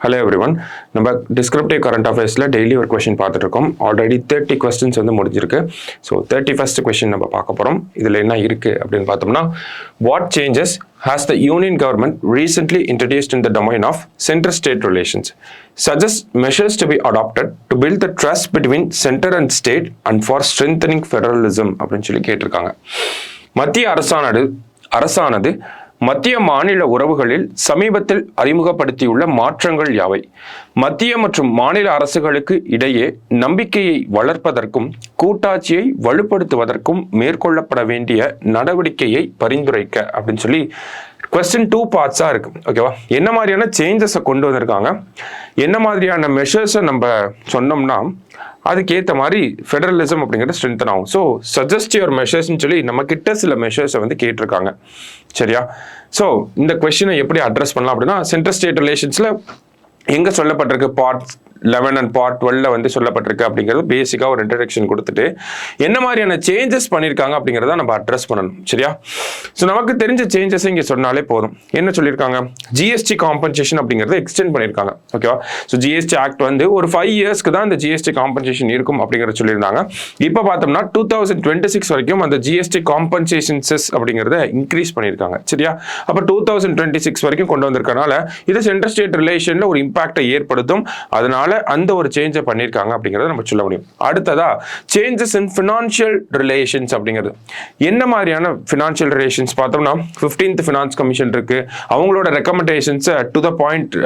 Hello everyone. நம்ம descriptive current அஃபேர்ஸில் daily ஒரு question பார்த்துட்டு இருக்கோம். ஆல்ரெடி 30 கொஸ்டின்ஸ் வந்து முடிஞ்சிருக்கு. ஸோ 31st கொஷின் நம்ம பார்க்க போகிறோம். இதில் என்ன இருக்குது அப்படின்னு பார்த்தோம்னா, what changes has the union government recently introduced in the domain of center-state relations? Suggest measures to be adopted to build the trust between center and state and for strengthening federalism அப்படின்னு சொல்லி கேட்டிருக்காங்க. மத்திய அரசானது மத்திய மாநில உறவுகளில் சமீபத்தில் அறிமுகப்படுத்தியுள்ள மாற்றங்கள் யாவை? மத்திய மற்றும் மாநில அரசுகளுக்கு இடையே நம்பிக்கையை வளர்ப்பதற்கும் கூட்டாட்சியை வலுப்படுத்துவதற்கும் மேற்கொள்ளப்பட வேண்டிய நடவடிக்கையை பரிந்துரைக்க அப்படின்னு சொல்லி கொஸ்டின் 2 பார்ட்ஸாக இருக்கு. ஓகேவா? என்ன மாதிரியான சேஞ்சஸை கொண்டு வந்திருக்காங்க, என்ன மாதிரியான மெஷர்ஸை நம்ம சொன்னோம்னா அதுக்கேற்ற மாதிரி ஃபெடரலிசம் அப்படிங்கிறது ஸ்ட்ரென்தன் ஆகும். ஸோ சஜஸ்ட் யுவர் மெஷர்ஸ்ன்னு சொல்லி நம்ம கிட்ட சில மெஷர்ஸை வந்து கேட்டிருக்காங்க. சரியா? ஸோ இந்த கொஸ்டினை எப்படி அட்ரஸ் பண்ணலாம் அப்படின்னா, சென்ட்ரல் ஸ்டேட் ரிலேஷன்ஸில் எங்கே சொல்லப்பட்டிருக்கு, பார்ட் 11 அண்ட் பார்ட் 12 வந்து சொல்லப்பட்டிருக்கு அப்படிங்கிறது பேசிக்காக ஒரு இன்ட்ரடக்ஷன் கொடுத்துட்டு என்ன மாதிரியான சேஞ்சஸ் பண்ணியிருக்காங்க அப்படிங்கிறத நம்ம அட்ரஸ் பண்ணணும். சரியா? ஸோ நமக்கு தெரிஞ்ச சேஞ்சஸ் இங்கே சொன்னாலே போதும். என்ன சொல்லியிருக்காங்க? ஜிஎஸ்டி காம்பன்சேஷன் அப்படிங்கிறத எக்ஸ்டெண்ட் பண்ணியிருக்காங்க. ஓகேவா? ஸோ ஜிஎஸ்டி ஆக்ட் வந்து ஒரு 5 இயர்ஸ்க்கு தான் இந்த ஜிஎஸ்டி காம்பன்சேஷன் இருக்கும் அப்படிங்கிறத சொல்லியிருந்தாங்க. இப்போ பார்த்தோம்னா 2026 வரைக்கும் அந்த ஜிஎஸ்டி காம்பன்சேஷன் செஸ் அப்படிங்கிறத இன்க்ரீஸ் பண்ணியிருக்காங்க. சரியா? அப்போ 2026 வரைக்கும் கொண்டு வந்திருக்கனால இது சென்ட்ரல் ஸ்டேட் ரிலேஷனில் ஒரு இம்பாக்டை ஏற்படுத்தும். அதனால அந்த ஒரு சேஞ்சை பண்ணியிருக்காங்க அப்படிங்கிறத நம்ம சொல்ல முடியும். அடுத்ததா சேஞ்சஸ் இன் ஃபினான்ஷியல் ரிலேஷன்ஸ் அப்படிங்கிறது என்ன மாதிரியான ஃபினான்ஷியல் ரிலேஷன்ஸ் பார்த்தோம்னா, 15th ஃபினான்ஸ் கமிஷன் இருக்கு. அவங்களோட ரெக்கமெண்டேஷன்ஸை to the point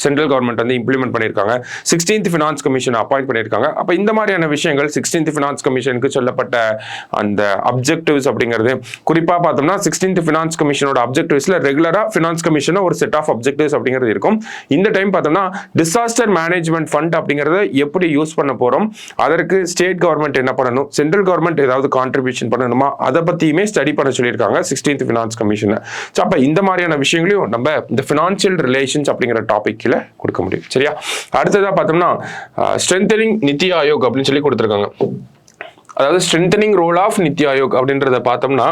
central government வந்து இம்ப்ளிமெண்ட் பண்ணியிருக்காங்க. 16th ஃபினான்ஸ் கமிஷன் அப்பாயிண்ட் பண்ணியிருக்காங்க. அப்போ இந்த மாதிரியான விஷயங்கள் 16th ஃபினான்ஸ் கமிஷனுக்கு சொல்லப்பட்ட அந்த அப்ஜெக்டிவ்ஸ் அப்படிங்கிறது குறிப்பாக பார்த்தோம்னா 16th ஃபினான்ஸ் கமிஷனோட அப்ஜெக்டிவ்ஸ்ல ரெகுலரா ஃபினான்ஸ் கமிஷன் ஒரு செட் ஆஃப் அப்ஜெக்டிவ்ஸ் அப்படிங்கிறது இருக்கும். இந்த டைம் பார்த்தோம்னா டிசாஸ்டர் மேனேஜ்மெண்ட் ஃபண்ட் அப்படிங்கறத எப்படி யூஸ் பண்ண போறோம், அதற்கு ஸ்டேட் கவர்மெண்ட் என்ன பண்ணணும், சென்ட்ரல் கவர்மெண்ட் ஏதாவது கான்ட்ரிபியூஷன் பண்ணணுமா, அதை பத்தியுமே ஸ்டடி பண்ண சொல்லியிருக்காங்க 16th ஃபினான்ஸ் கமிஷன். அப்ப இந்த மாதிரியான விஷயங்களையும் நம்ம இந்த ஃபினான்ஷியல் ரிலேஷன்ஸ் அப்படிங்கிற டாபிக்ல கொடுக்க முடியும். சரியா? அடுத்ததா பார்த்தோம்னா ஸ்ட்ரென்தனிங் நித்தி ஆயோக் அப்படின்னு சொல்லி கொடுத்துருக்காங்க. அதாவது strengthening role of NITI Aayog அப்படின்றத பார்த்தோம்னா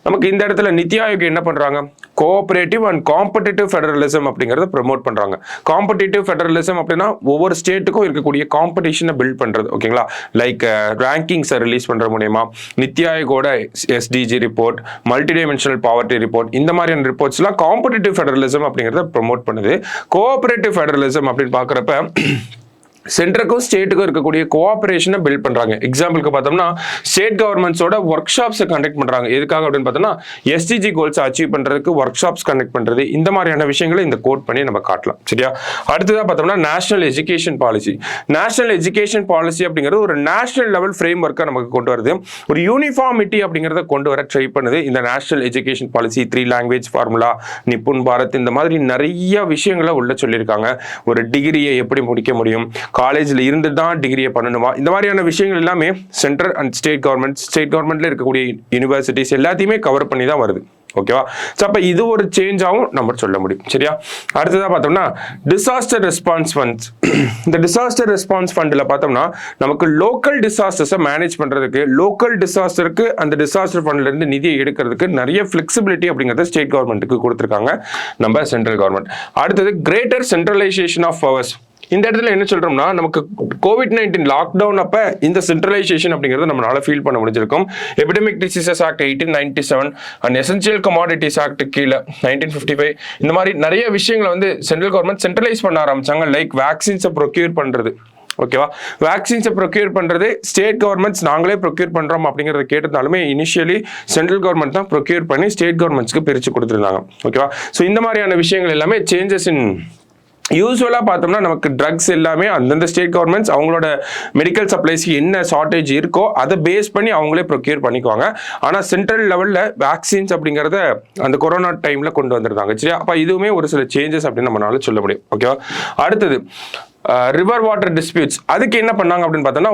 நமக்கு இந்த இடத்துல நித்தி ஆயோக் என்ன பண்றாங்க, கோஆபரேட்டிவ் அண்ட் காம்படிட்டிவ் ஃபெடரலிசம் அப்படிங்கறத ப்ரமோட் பண்றாங்க. காம்படிட்டிவ் ஃபெடரலிசம் அப்படின்னா ஒவ்வொரு ஸ்டேட்டுக்கும் இருக்கக்கூடிய காம்படிஷனை பில்ட் பண்றது. ஓகேங்களா? லைக் ரேங்கிங்ஸை ரிலீஸ் பண்ற மூலமா நித்தி ஆயோகோட SDG report, multi dimensional poverty report, இந்த மாதிரியான ரிப்போர்ட்ஸ் எல்லாம் காம்படிட்டிவ் ஃபெடரலிசம் அப்படிங்கறத ப்ரமோட் பண்ணுது. கோஆபரேட்டிவ் ஃபெடரலிசம் அப்படின்னு பாக்குறப்ப சென்ட்ரலுக்கும் ஸ்டேட்டுக்கும் இருக்கக்கூடிய கோஆபரேஷனை பில்ட் பண்றாங்க. எக்ஸாம்பிளுக்கு பார்த்தோம்னா ஸ்டேட் கவர்மெண்ட்ஸோட ஒர்க் ஷாப்ஸை கண்டக்ட் பண்றாங்க. எதுக்காக அப்படின்னு பார்த்தோம்னா எஸ்டிஜி கோல்ஸ் அச்சீவ் பண்றதுக்கு ஒர்க் ஷாப்ஸ் கண்டக்ட் பண்றது, இந்த மாதிரியான விஷயங்களை இந்த கோட் பண்ணி நம்ம காட்டலாம். சரியா? அடுத்ததா பார்த்தோம்னா national education policy. National education policy அப்படிங்கிறது ஒரு நேஷனல் லெவல் ஃப்ரேம் ஒர்க்கை நமக்கு கொண்டு வருது. ஒரு யூனிஃபார்மிட்டி அப்படிங்கிறத கொண்டு வர ட்ரை பண்ணுது இந்த national education policy. 3 language formula, Nipun Bharat, இந்த மாதிரி நிறைய விஷயங்களை உள்ள சொல்லியிருக்காங்க. ஒரு டிகிரியை எப்படி முடிக்க முடியும், காலேஜில் இருந்து தான் டிகிரியை பண்ணணுமா, இந்த மாதிரியான விஷயங்கள் எல்லாமே சென்ட்ரல் அண்ட் ஸ்டேட் கவர்மெண்ட்ல இருக்கக்கூடிய யூனிவர்சிட்டிஸ் எல்லாத்தையுமே கவர் பண்ணி தான் வருது. ஓகேவா? அப்ப இது ஒரு சேஞ்சாகவும் நம்ம சொல்ல முடியும். சரியா? அடுத்ததா பார்த்தோம்னா டிசாஸ்டர் ரெஸ்பான்ஸ் ஃபண்ட்ஸ். இந்த டிசாஸ்டர் ரெஸ்பான்ஸ் ஃபண்ட்ல பார்த்தோம்னா நமக்கு லோக்கல் டிசாஸ்டர்ஸை மேனேஜ் பண்றதுக்கு, லோக்கல் டிசாஸ்டருக்கு அந்த டிசாஸ்டர் ஃபண்ட்ல இருந்து நிதியை எடுக்கிறதுக்கு நிறைய ஃபிளெக்சிபிலிட்டி அப்படிங்கிறத ஸ்டேட் கவர்மெண்ட்டுக்கு கொடுத்துருக்காங்க நம்ம சென்ட்ரல் கவர்மெண்ட். அடுத்தது கிரேட்டர் சென்ட்ரலைசேஷன் ஆஃப் பவர்ஸ். இந்த இடத்துல என்ன சொல்றோம்னா நமக்கு COVID-19 லாக்டவுன் அப்ப இந்த சென்ட்ரலைசேஷன் அப்படிங்கறத நம்மளால ஃபீல் பண்ண முடிஞ்சிருக்கும். Epidemic diseases act 1897 and essential commodities act கீழே 1955 இந்த மாதிரி நிறைய விஷயங்களை வந்து சென்ட்ரல் கவர்மெண்ட் சென்ட்ரலைஸ் பண்ண ஆரம்பிச்சாங்க. லைக் வேக்சின்ஸை ப்ரொக்யூர் பண்றது. ஓகேவா? வேக்சின்ஸை ப்ரொக்யூர் பண்றது ஸ்டேட் கவர்மெண்ட்ஸ் நாங்களே ப்ரொக்யூர் பண்றோம் அப்படிங்கறத கேட்டிருந்தாலுமே இனிஷியலி சென்ட்ரல் கவர்மெண்ட் தான் ப்ரொக்யூர் பண்ணி ஸ்டேட் கவர்மெண்ட்ஸ்க்கு பிரிச்சு கொடுத்துருந்தாங்க. ஓகேவா? ஸோ இந்த மாதிரியான விஷயங்கள் எல்லாமே சேஞ்சஸ் இன் யூஸ்வலாக பார்த்தோம்னா நமக்கு ட்ரக்ஸ் எல்லாமே அந்தந்த ஸ்டேட் கவர்மெண்ட்ஸ் அவங்களோட மெடிக்கல் சப்ளைஸ்க்கு என்ன ஷார்ட்டேஜ் இருக்கோ அதை பேஸ் பண்ணி அவங்களே ப்ரொக்யூர் பண்ணிக்குவாங்க. ஆனால் சென்ட்ரல் லெவலில் வேக்சின்ஸ் அப்படிங்கிறத அந்த கொரோனா டைமில் கொண்டு வந்திருந்தாங்க. சரியா? அப்போ இதுவுமே ஒரு சில சேஞ்சஸ் அப்படின்னு நம்மளால சொல்ல முடியும். ஓகேவா? அடுத்தது ரிவர் வாட்டர் டிஸ்பியூட்ஸ். அதுக்கு என்ன பண்ணாங்க அப்படின்னு பார்த்தோம்னா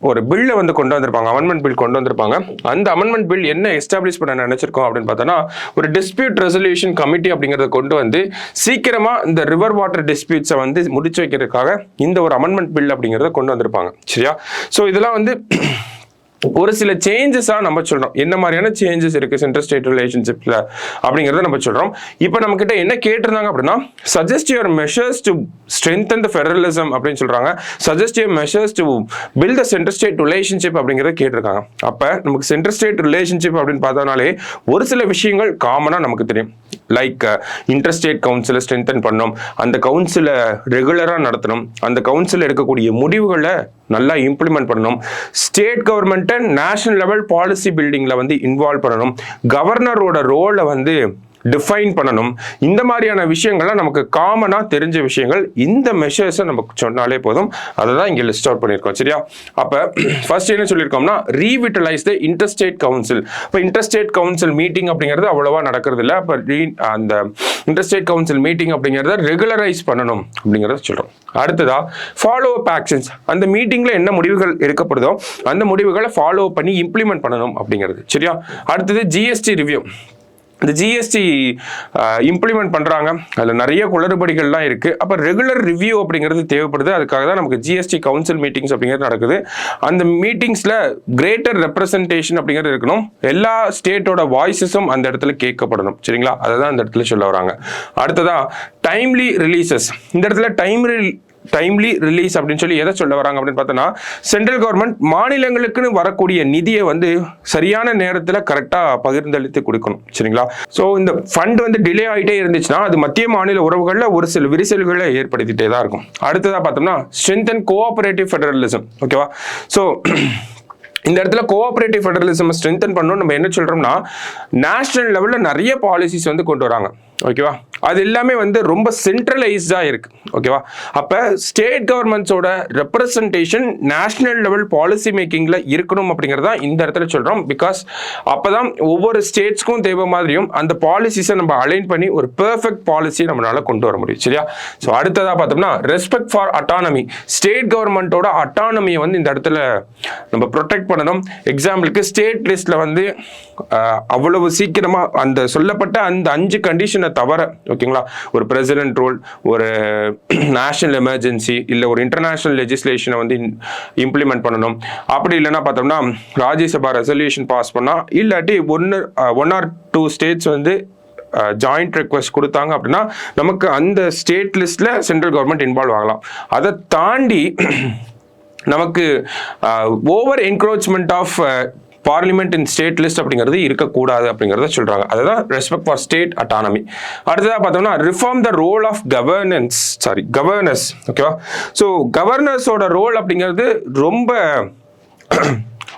ஒரு பில்லை வந்து கொண்டு வந்திருப்பாங்க, அமெண்ட்மெண்ட் பில் கொண்டு வந்திருப்பாங்க. அந்த அமெண்ட்மெண்ட் பில் என்ன எஸ்டாப்ளிஷ் பண்ண நினைச்சிருக்கோம் அப்படின்னு பார்த்தோம்னா ஒரு டிஸ்பியூட் ரெசல்யூஷன் கமிட்டி அப்படிங்கிறத கொண்டு வந்து சீக்கிரமா இந்த ரிவர் வாட்டர் டிஸ்பியூட்ஸை வந்து முடிச்சு வைக்கிறதுக்காக இந்த ஒரு அமெண்ட்மெண்ட் பில் அப்படிங்கிறத கொண்டு வந்திருப்பாங்க. சரியா? ஸோ இதெல்லாம் வந்து ஒரு சில சேஞ்சஸாக நம்ம சொல்கிறோம். என்ன மாதிரியான சேஞ்சஸ் இருக்குது சென்ட்ரல் ஸ்டேட் ரிலேஷன்ஷிப்பில் அப்படிங்கிறத நம்ம சொல்கிறோம். இப்போ நம்மக்கிட்ட என்ன கேட்டிருந்தாங்க அப்படின்னா, suggest your measures to strengthen the federalism அப்படின்னு சொல்கிறாங்க. Suggest your measures to build the central state relationship அப்படிங்கிறத கேட்டிருக்காங்க. அப்போ நமக்கு சென்ட்ரல் ஸ்டேட் ரிலேஷன்ஷிப் அப்படின்னு பார்த்தோம்னாலே ஒரு சில விஷயங்கள் காமனாக நமக்கு தெரியும். லைக் இன்டர்ஸ்டேட் கவுன்சிலை ஸ்ட்ரென்தன் பண்ணணும், அந்த கவுன்சிலை ரெகுலராக நடத்தணும், அந்த கவுன்சில் எடுக்கக்கூடிய முடிவுகளை நல்லா இம்ப்ளிமெண்ட் பண்ணணும், ஸ்டேட் கவர்மெண்ட்டை நேஷனல் லெவல் பாலிசி பில்டிங்கில் வந்து இன்வால்வ் பண்ணணும், கவர்னரோட ரோலை வந்து டிஃபைன் பண்ணணும். இந்த மாதிரியான விஷயங்கள்லாம் நமக்கு காமனாக தெரிஞ்ச விஷயங்கள். இந்த மெஷர்ஸை நமக்கு சொன்னாலே போதும். அதை தான் இங்கே லிஸ்ட் அவுட் பண்ணியிருக்கோம். சரியா? அப்போ ஃபர்ஸ்ட் என்ன சொல்லியிருக்கோம்னா, ரீவிட்டலைஸ் த இன்டர்ஸ்டேட் கவுன்சில். இப்போ இன்டர்ஸ்டேட் கவுன்சில் மீட்டிங் அப்படிங்கிறது அவ்வளோவா நடக்கிறது இல்லை. அப்போ அந்த இன்டர்ஸ்டேட் கவுன்சில் மீட்டிங் அப்படிங்கிறத ரெகுலரைஸ் பண்ணணும் அப்படிங்கிறத சொல்கிறோம். அடுத்ததா ஃபாலோ அப் ஆக்ஷன்ஸ். அந்த மீட்டிங்கில் என்ன முடிவுகள் எடுக்கப்படுதோ அந்த முடிவுகளை ஃபாலோ பண்ணி இம்ப்ளிமெண்ட் பண்ணணும் அப்படிங்கிறது. சரியா? அடுத்தது ஜிஎஸ்டி ரிவ்யூ. இந்த ஜிஎஸ்டி இம்ப்ளிமெண்ட் பண்ணுறாங்க, அதில் நிறைய குளறுபடிகள்லாம் இருக்குது. அப்போ ரெகுலர் ரிவ்யூ அப்படிங்கிறது தேவைப்படுது. அதுக்காக தான் நமக்கு ஜிஎஸ்டி கவுன்சில் மீட்டிங்ஸ் அப்படிங்கிறது நடக்குது. அந்த மீட்டிங்ஸில் கிரேட்டர் ரெப்ரசன்டேஷன் அப்படிங்கிறது இருக்கணும். எல்லா ஸ்டேட்டோட வாய்ஸஸும் அந்த இடத்துல கேட்கப்படணும். சரிங்களா? அதை தான் அந்த இடத்துல சொல்ல வராங்க. அடுத்ததா டைம்லி ரிலீசஸ். இந்த இடத்துல டைம்லி ரிலீஸ் அப்படின்னு சொல்லி எதை சொல்ல வராங்க அப்படின்னு பார்த்தோன்னா, சென்ட்ரல் கவர்மெண்ட் மாநிலங்களுக்குன்னு வரக்கூடிய நிதியை வந்து சரியான நேரத்தில் கரெக்டாக பகிர்ந்தளித்து கொடுக்கணும். சரிங்களா? ஸோ இந்த ஃபண்ட் வந்து டிலே ஆகிட்டே இருந்துச்சுன்னா அது மத்திய மாநில உறவுகளில் ஒரு சில விரிசல்களை ஏற்படுத்திட்டே தான் இருக்கும். அடுத்ததாக பார்த்தோம்னா, ஸ்ட்ரென்தன் கோஆபரேட்டிவ் ஃபெடரலிசம். ஓகேவா? ஸோ இந்த இடத்துல கோஆபரேட்டிவ் ஃபெடரலிசம் ஸ்ட்ரென்தன் பண்ணணும். நம்ம என்ன சொல்கிறோம்னா, நேஷனல் லெவலில் நிறைய பாலிசிஸ் வந்து கொண்டு வராங்க. ஓகேவா? அது எல்லாமே வந்து ரொம்ப சென்ட்ரலைஸ்டாக இருக்குது. ஓகேவா? அப்போ ஸ்டேட் கவர்மெண்ட்ஸோட ரெப்ரசன்டேஷன் நேஷனல் லெவல் பாலிசி மேக்கிங்கில் இருக்கணும் அப்படிங்கிறதா இந்த இடத்துல சொல்கிறோம். பிகாஸ் அப்போ தான் ஒவ்வொரு ஸ்டேட்ஸ்க்கும் தேவை மாதிரியும் அந்த பாலிசிஸை நம்ம அலைன் பண்ணி ஒரு பெர்ஃபெக்ட் பாலிசியை நம்மளால கொண்டு வர முடியும். சரியா? ஸோ அடுத்ததாக பார்த்தோம்னா, ரெஸ்பெக்ட் ஃபார் அட்டானமி. ஸ்டேட் கவர்மெண்ட்டோட அட்டானமியை வந்து இந்த இடத்துல நம்ம ப்ரொடெக்ட் பண்ணணும். எக்ஸாம்பிளுக்கு ஸ்டேட் லிஸ்ட்டில் வந்து அவ்வளவு சீக்கிரமாக அந்த சொல்லப்பட்ட அந்த 5 கண்டிஷனை தவிர, ஓகேங்களா, ஒரு பிரசிடென்ட் ரோல், ஒரு நேஷனல் எமர்ஜென்சி, இல்லை ஒரு இன்டர்நேஷனல் லெஜிஸ்லேஷனை வந்து இம்ப்ளிமெண்ட் பண்ணணும். அப்படி இல்லைன்னா பார்த்தோம்னா ராஜ்யசபா ரெசல்யூஷன் பாஸ் பண்ணால், இல்லாட்டி ஒன் ஆர் 2 ஸ்டேட்ஸ் வந்து ஜாயிண்ட் ரெக்வெஸ்ட் கொடுத்தாங்க அப்படின்னா நமக்கு அந்த ஸ்டேட் லிஸ்ட்ல சென்ட்ரல் கவர்மெண்ட் இன்வால்வ் ஆகலாம். அதை தாண்டி நமக்கு over encroachment of parliament in state list அப்படிங்கிறது இருக்கக்கூடாது அப்படிங்கிறத சொல்றாங்க. அதுதான் ரெஸ்பெக்ட் ஃபார் ஸ்டேட் அட்டானமி. அடுத்ததாக பார்த்தோம்னா, reform the role of governors. ஓகேவா? ஸோ கவர்னர்ஸோட ரோல் அப்படிங்கிறது ரொம்ப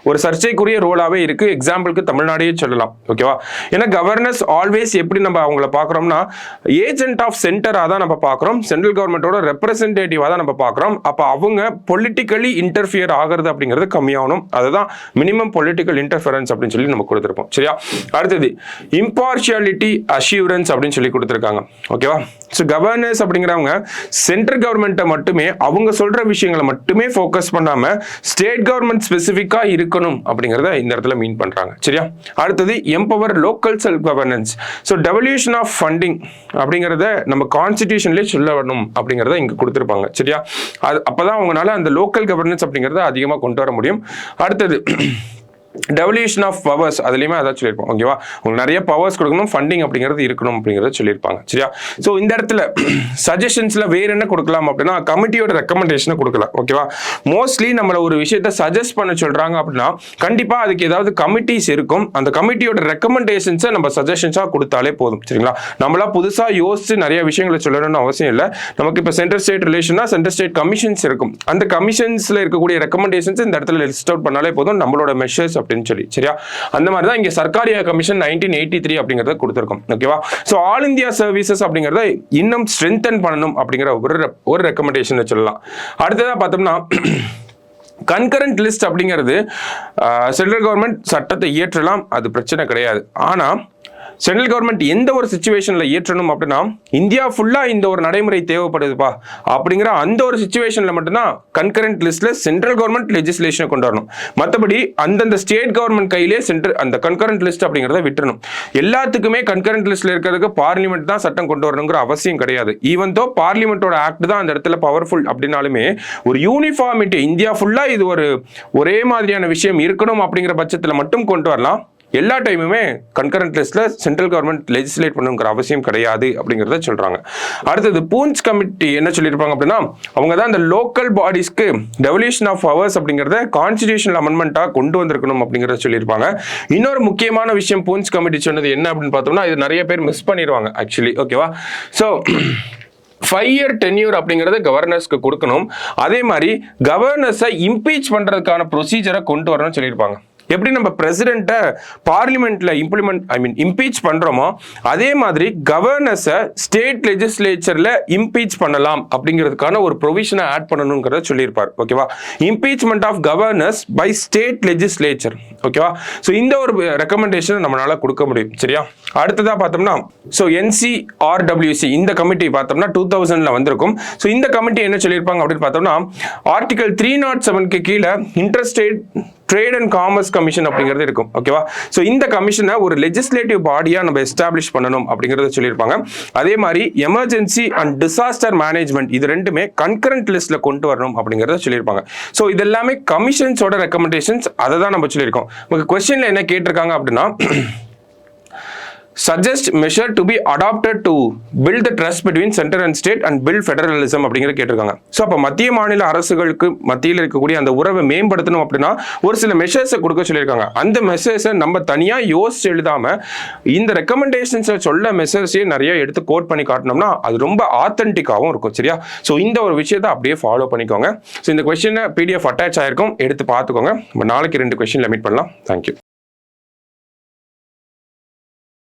ஒரு சர்ச்சைக்குரிய ரோலாகவே இருக்கு. எக்ஸாம்பிளுக்கு தமிழ்நாடே சொல்லலாம். ஓகேவா? ஏன்னா கவர்னர்ஸ் ஆல்வேஸ் எப்படி நம்ம அவங்கள பார்க்குறோம்னா, ஏஜென்ட் ஆஃப் சென்டராக தான் நம்ம பார்க்குறோம், சென்ட்ரல் கவர்மெண்ட்டோட ரெப்ரசன்டேட்டிவாக தான் நம்ம பார்க்குறோம். அப்போ அவங்க பொலிட்டிக்கலி இன்டர்ஃபியர் ஆகிறது அப்படிங்கிறது கம்மியாகணும். அதுதான் மினிமம் பொலிட்டிக்கல் இன்டர்ஃபரன்ஸ் அப்படின்னு சொல்லி நம்ம கொடுத்துருப்போம். சரியா? அடுத்தது இம்பார்ஷியாலிட்டி அஷ்யூரன்ஸ் அப்படின்னு சொல்லி கொடுத்துருக்காங்க. ஓகேவா? ஸோ கவர்னர்ஸ் அப்படிங்கிறவங்க சென்ட்ரல் கவர்மெண்ட்டை மட்டுமே அவங்க சொல்ற விஷயங்களை மட்டுமே ஃபோக்கஸ் பண்ணாம ஸ்டேட் கவர்மெண்ட் ஸ்பெசிஃபிக்காக இருக்கணும் அப்படிங்கிறத இந்த இடத்துல மீன் பண்றாங்க. சரியா? அடுத்தது empower local self governance. So devolution of funding அப்படிங்கிறத நம்ம கான்ஸ்டிடியூஷன்லேயே சொல்ல வரணும் அப்படிங்கிறத இங்கே கொடுத்துருப்பாங்க. சரியா? அது அப்போதான் அவங்களால அந்த லோக்கல் கவர்னன்ஸ் அப்படிங்கிறத அதிகமாக கொண்டு வர முடியும். அடுத்தது டெவல்யூஷன் ஆஃப் பவர்ஸ். அதுலேயுமே அதான் சொல்லியிருப்போம். ஓகேவா? உங்களுக்கு நிறைய பவர்ஸ் கொடுக்கணும், ஃபண்டிங் அப்படிங்கிறது இருக்கணும் அப்படிங்கிறத சொல்லியிருப்பாங்க. சரியா? ஸோ இந்த இடத்துல சஜஷன்ஸில் வேற என்ன கொடுக்கலாம் அப்படின்னா, கமிட்டியோட ரெக்கமெண்டேஷனை கொடுக்கலாம். ஓகேவா? மோஸ்ட்லி நம்மளை ஒரு விஷயத்தை சஜஸ்ட் பண்ண சொல்றாங்க அப்படின்னா கண்டிப்பாக அதுக்கு ஏதாவது கமிட்டிஸ் இருக்கும். அந்த கமிட்டியோட ரெக்கமெண்டேஷன்ஸை நம்ம சஜஷன்ஸாக கொடுத்தாலே போதும். சரிங்களா? நம்மளா புதுசாக யோசிச்சு நிறைய விஷயங்களை சொல்லணும்னு அவசியம் இல்லை. நமக்கு இப்போ சென்ட்ரல் ஸ்டேட் ரிலேஷன்னா சென்ட்ரல் ஸ்டேட் கமிஷன்ஸ் இருக்கும். அந்த கமிஷன்ஸில் இருக்கக்கூடிய ரெக்கமெண்டேஷன்ஸ் இந்த இடத்துல லிஸ்ட் அவுட் பண்ணாலே போதும், நம்மளோட மெஷர்ஸ் அப்படின்னு சொல்லி. சரியா? அந்த மாதிரி தான் இங்க சர்க்காரியா கமிஷன் 1983 அப்படிங்கறத கொடுத்திருக்கோம். ஓகேவா? சோ ஆல் இந்தியா சர்வீசஸ் அப்படிங்கறத இன்னும் ஸ்ட்ரென்தன் பண்ணணும் அப்படிங்கிற ஒரு ரெக்கமெண்டேஷன் சொல்லலாம். அடுத்ததா பார்த்தோம்னா, கன்கரண்ட் லிஸ்ட் அப்படிங்கிறது சென்ட்ரல் கவர்மெண்ட் சட்டத்தை இயற்றலாம், அது பிரச்சனை கிடையாது. ஆனா சென்ட்ரல் கவர்மெண்ட் எந்த ஒரு சுச்சுவேஷன்ல ஏற்றணும் அப்படின்னா இந்தியா ஃபுல்லா இந்த ஒரு நடைமுறை தேவைப்படுதுப்பா அப்படிங்கிற அந்த ஒரு சுச்சுவேஷன்ல மட்டும்தான் கன்கரண்ட் லிஸ்ட்ல சென்ட்ரல் கவர்மெண்ட் லெஜிஸ்லேஷனை கொண்டு வரணும். மற்றபடி அந்தந்த ஸ்டேட் கவர்மெண்ட் கையிலே அந்த கன்கரண்ட் லிஸ்ட் அப்படிங்கிறத விட்டுறணும். எல்லாத்துக்குமே கன்கரண்ட் லிஸ்ட்ல இருக்கிறதுக்கு பார்லிமெண்ட் தான் சட்டம் கொண்டு வரணுங்கிற அவசியம் கிடையாது. ஈவன் தோ பார்லிமெண்டோட ஆக்ட் தான் அந்த இடத்துல பவர்ஃபுல் அப்படின்னாலுமே ஒரு யூனிஃபார்மிட்டி இந்தியா ஃபுல்லா இது ஒரே மாதிரியான விஷயம் இருக்கணும் அப்படிங்கிற பட்சத்தில் மட்டும் கொண்டு வரலாம். எல்லா டைமுமே கன்கரண்ட் லிஸ்ட்ல சென்ட்ரல் கவர்மெண்ட் லெஜிஸ்லேட் பண்ணுங்கிற அவசியம் கிடையாது அப்படிங்கிறத சொல்றாங்க. அடுத்தது பூஞ்ச் கமிட்டி என்ன சொல்லியிருப்பாங்க அப்படின்னா அவங்க தான் இந்த லோக்கல் பாடிஸ்க்கு டெவல்யூஷன் ஆஃப் பவர்ஸ் அப்படிங்கிறத கான்ஸ்டிடியூஷனல் அமெண்ட்மெண்டா கொண்டு வந்திருக்கணும் அப்படிங்கிறத சொல்லியிருப்பாங்க. இன்னொரு முக்கியமான விஷயம் பூஞ்ச் கமிட்டி சொன்னது என்ன அப்படின்னு பார்த்தோம்னா இது நிறைய பேர் மிஸ் பண்ணிடுவாங்க ஆக்சுவலி. ஓகேவா? ஸோ 5-year tenure அப்படிங்கிறது கவர்னர்ஸ்க்கு கொடுக்கணும். அதே மாதிரி கவர்னர்ஸை இம்பீச் பண்றதுக்கான ப்ரொசீஜரை கொண்டு வரணும்னு சொல்லியிருப்பாங்க. எப்படி நம்ம பிரசிடென்ட்டை பார்லிமெண்ட்ல இம்பீச் பண்றோமோ அதே மாதிரி கவர்னர்ஸை ஸ்டேட் லெஜிஸ்லேச்சர்ல இம்பீச் பண்ணலாம் அப்படிங்கிறதுக்கான ஒரு ப்ரொவிஷனை ஆட் பண்ணணுங்கிறத சொல்லியிருப்பார். ஓகேவா? Impeachment of governors by state legislature. ஓகேவா? ஸோ இந்த ஒரு ரெக்கமெண்டேஷன் நம்மளால கொடுக்க முடியும். சரியா? அடுத்ததா பார்த்தோம்னா ஸோ NCRWC இந்த கமிட்டி பார்த்தோம்னா 2000ல வந்திருக்கும். ஸோ இந்த கமிட்டி என்ன சொல்லியிருப்பாங்க அப்படின்னு பார்த்தோம்னா ஆர்டிகல் 307க்கு கீழே interstate trade and commerce commission அப்படிங்கிறது இருக்கும். ஓகேவா? ஸோ இந்த கமிஷனை ஒரு லெஜிஸ்லேட்டிவ் பாடியா நம்ம எஸ்டாப்ளிஷ் பண்ணணும் அப்படிங்கிறத சொல்லியிருப்பாங்க. அதே மாதிரி எமர்ஜென்சி அண்ட் டிசாஸ்டர் மேனேஜ்மெண்ட் இது ரெண்டுமே கன்கரண்ட் லிஸ்ட்ல கொண்டு வரணும் அப்படிங்கிறத சொல்லியிருப்பாங்க. ஸோ இது எல்லாமே கமிஷன்ஸோட ரெக்கமெண்டேஷன்ஸ். அதை தான் நம்ம சொல்லியிருக்கோம். உங்களுக்கு கொஸ்டின்ல என்ன கேட்டிருக்காங்க அப்படின்னா suggest measure to be adopted to build the trust between center and state and build federalism அப்படிங்கிற கேட்டிருக்காங்க. ஸோ அப்போ மத்திய மாநில அரசுகளுக்கு மத்தியில் இருக்கக்கூடிய அந்த உறவை மேம்படுத்தணும் அப்படின்னா ஒரு சில மெஷர்ஸை கொடுக்க சொல்லியிருக்காங்க. அந்த மெஷர்ஸை நம்ம தனியாக யோசிச்சு எழுதாம இந்த ரெக்கமெண்டேஷன்ஸை சொல்ல மெஷர்ஸையே நிறைய எடுத்து கோட் பண்ணி காட்டினோம்னா அது ரொம்ப ஆத்தென்டிக்காகவும் இருக்கும். சரியா? ஸோ இந்த ஒரு விஷயத்தை அப்படியே ஃபாலோ பண்ணிக்கோங்க. ஸோ இந்த கொஸ்டினை PDF அட்டாச் ஆயிருக்கும், எடுத்து பார்த்துக்கோங்க. நம்ம நாளைக்கு 2 கொஸ்டின்ல மீட் பண்ணலாம். தேங்க்யூ.